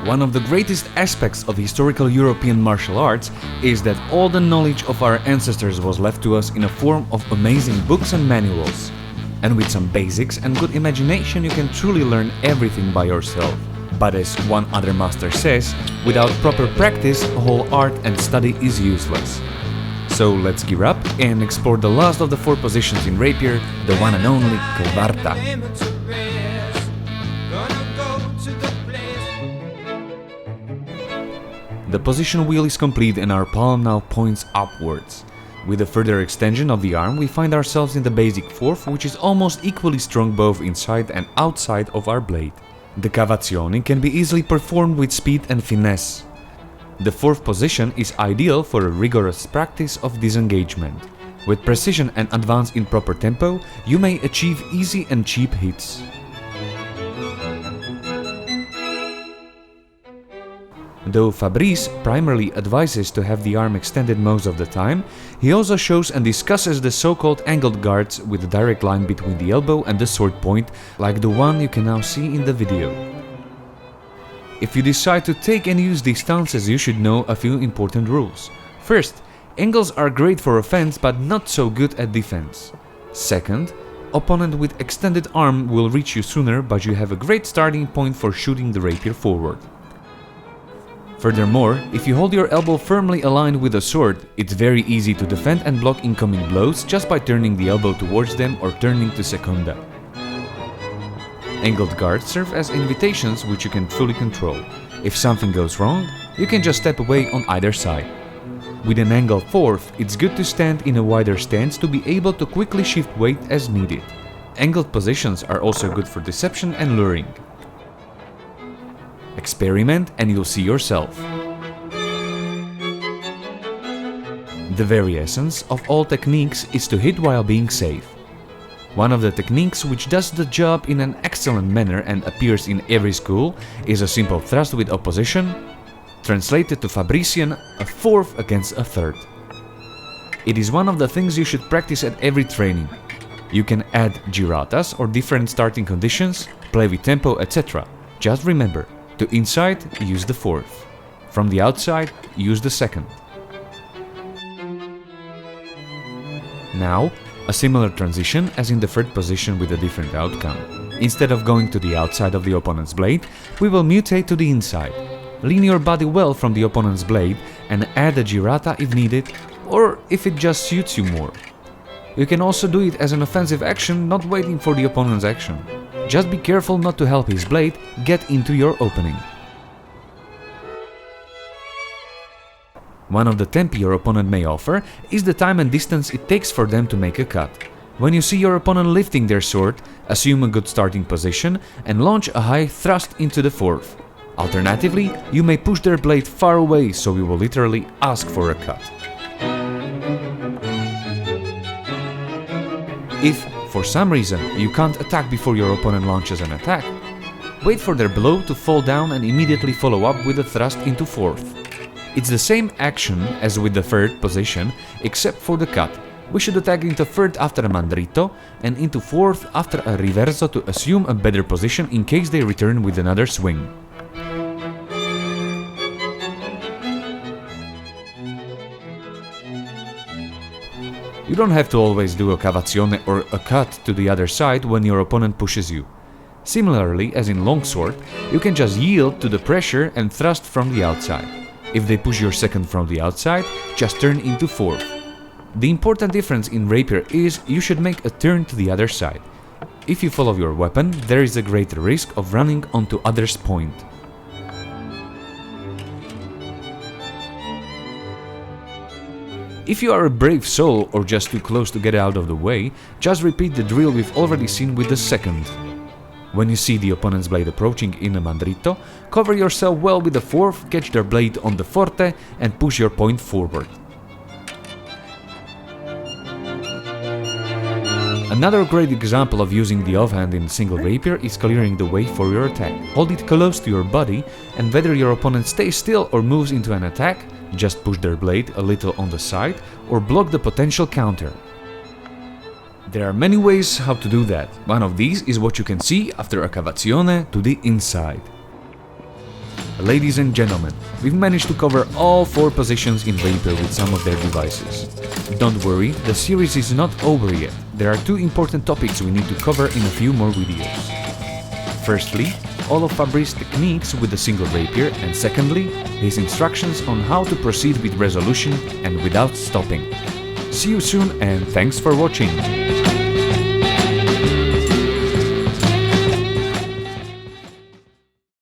One of the greatest aspects of historical European martial arts is that all the knowledge of our ancestors was left to us in a form of amazing books and manuals. And with some basics and good imagination you can truly learn everything by yourself. But as one other master says, without proper practice, whole art and study is useless. So let's gear up and explore the last of the 4 positions in rapier, the one and only Kvarta. The position wheel is complete and our palm now points upwards. With a further extension of the arm we find ourselves in the basic 4th, which is almost equally strong both inside and outside of our blade. The cavazione can be easily performed with speed and finesse. The 4th position is ideal for a rigorous practice of disengagement. With precision and advance in proper tempo, you may achieve easy and cheap hits. Though Fabrice primarily advises to have the arm extended most of the time, he also shows and discusses the so-called angled guards with a direct line between the elbow and the sword point, like the one you can now see in the video. If you decide to take and use these stances, you should know a few important rules. First, angles are great for offense but not so good at defense. Second, opponent with extended arm will reach you sooner, but you have a great starting point for shooting the rapier forward. Furthermore, if you hold your elbow firmly aligned with a sword, it's very easy to defend and block incoming blows just by turning the elbow towards them or turning to secunda. Angled guards serve as invitations which you can fully control. If something goes wrong, you can just step away on either side. With an angled 4th, it's good to stand in a wider stance to be able to quickly shift weight as needed. Angled positions are also good for deception and luring. Experiment and you'll see yourself. The very essence of all techniques is to hit while being safe. One of the techniques which does the job in an excellent manner and appears in every school is a simple thrust with opposition, translated to Fabrician, a 4th against a 3rd. It is one of the things you should practice at every training. You can add giratas or different starting conditions, play with tempo, etc. Just remember, to inside, use the 4th. From the outside, use the 2nd. Now, a similar transition as in the 3rd position with a different outcome. Instead of going to the outside of the opponent's blade, we will mutate to the inside. Lean your body well from the opponent's blade and add a girata if needed, or if it just suits you more. You can also do it as an offensive action, not waiting for the opponent's action. Just be careful not to help his blade get into your opening. One of the tempi your opponent may offer is the time and distance it takes for them to make a cut. When you see your opponent lifting their sword, assume a good starting position and launch a high thrust into the 4th. Alternatively, you may push their blade far away, so you will literally ask for a cut. If, for some reason, you can't attack before your opponent launches an attack, wait for their blow to fall down and immediately follow up with a thrust into 4th. It's the same action as with the 3rd position, except for the cut. We should attack into 3rd after a mandrito and into 4th after a riverso to assume a better position in case they return with another swing. You don't have to always do a cavazione or a cut to the other side when your opponent pushes you. Similarly, as in longsword, you can just yield to the pressure and thrust from the outside. If they push your 2nd from the outside, just turn into 4th. The important difference in rapier is you should make a turn to the other side. If you follow your weapon, there is a greater risk of running onto others' point. If you are a brave soul or just too close to get out of the way, just repeat the drill we've already seen with the 2nd. When you see the opponent's blade approaching in a mandrito, cover yourself well with the 4th, catch their blade on the forte and push your point forward. Another great example of using the offhand in single rapier is clearing the way for your attack. Hold it close to your body, and whether your opponent stays still or moves into an attack, just push their blade a little on the side or block the potential counter. There are many ways how to do that. One of these is what you can see after a cavazione to the inside. Ladies and gentlemen, we've managed to cover all 4 positions in rapier with some of their devices. Don't worry, the series is not over yet. There are 2 important topics we need to cover in a few more videos. Firstly, all of Fabrice's techniques with the single rapier, and secondly, his instructions on how to proceed with resolution and without stopping. See you soon and thanks for watching!